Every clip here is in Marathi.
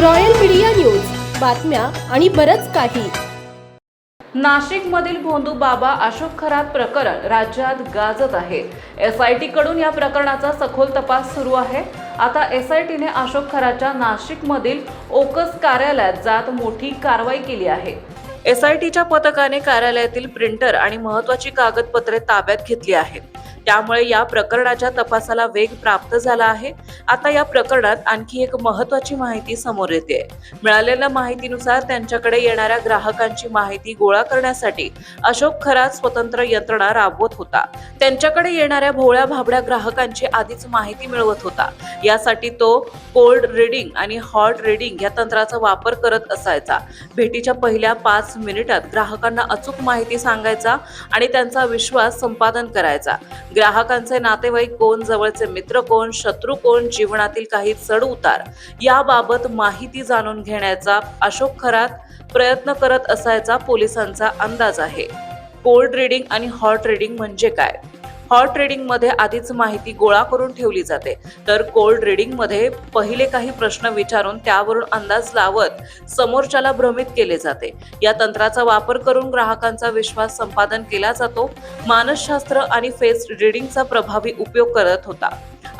रॉयल मीडिया न्यूज, बातम्या आणि बरंच काही. नाशिकमधील भोंदू बाबा अशोक खरात प्रकरण राज्यात गाजत आहे. SIT कडून या प्रकरणाचा सखोल तपास सुरू आहे. आता SITने अशोक खरातच्या नाशिकमधील ओकस कार्यालयात जात मोठी कारवाई केली आहे. SITच्या पथकाने कार्यालयातील प्रिंटर आणि महत्त्वाची कागदपत्रे ताब्यात घेतली आहेत. त्यामुळे या प्रकरणाच्या तपासाला वेग प्राप्त झाला आहे. आता या प्रकरणात आणखी एक महत्त्वाची माहिती समोर येते. मिळालेल्या माहितीनुसार त्यांच्याकडे येणाऱ्या ग्राहकांची माहिती गोळा करण्यासाठी अशोक खरात स्वतंत्र यंत्रणा राबवत होता. त्यांच्याकडे येणाऱ्या भोळ्या भाबड्या ग्राहकांची आधीच माहिती मिळवत होता. यासाठी तो कोल्ड रीडिंग आणि हॉट रीडिंग या तंत्राचा वापर करत असायचा. भेटीच्या पहिल्या 5 मिनिटात ग्राहकांना अचूक माहिती सांगायचा आणि त्यांचा विश्वास संपादन करायचा. ग्राहकांचे नातेवाईक कोण, जवळचे मित्र कोण, शत्रू कोण, जीवनातील काही चढ उतार याबाबत माहिती जाणून घेण्याचा अशोक खरात प्रयत्न करत असायचा पोलिसांचा अंदाज आहे. कोल्ड रीडिंग आणि हॉट रीडिंग म्हणजे काय? हॉट रीडिंग मध्ये आधीच माहिती गोळा करून ठेवली जाते, तर कोल्ड रीडिंग मध्ये पहिले काही प्रश्न विचारून त्यावरून अंदाज लावत समोरच्याला भ्रमित केले जाते. या तंत्राचा वापर करून ग्राहकांचा विश्वास संपादन केला जातो. मानसशास्त्र आणि फेस रीडिंगचा प्रभावी उपयोग करत होता.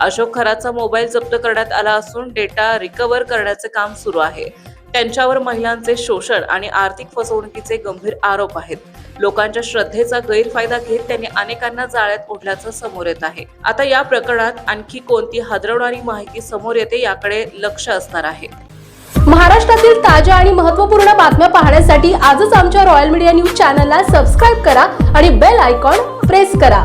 अशोक खरातचा मोबाईल जप्त करण्यात आला असून डेटा रिकव्हर करण्याचे काम सुरू आहे. त्यांच्यावर महिलांचे शोषण आणि आर्थिक फसवणुकीचे गंभीर आरोप आहेत. लोकांच्या श्रद्धेचा गैरफायदा घेत त्यांनी अनेकांना जाळ्यात ओढल्याचं समोर येत आहे. आता या प्रकरणात आणखी कोणती हादरवणारी माहिती समोर येते याकडे लक्ष असणार आहे. महाराष्ट्रातील ताज्या आणि महत्त्वपूर्ण बातम्या पाहण्यासाठी आजच आमच्या रॉयल मीडिया न्यूज चॅनलला सबस्क्राईब करा आणि बेल आयकॉन प्रेस करा.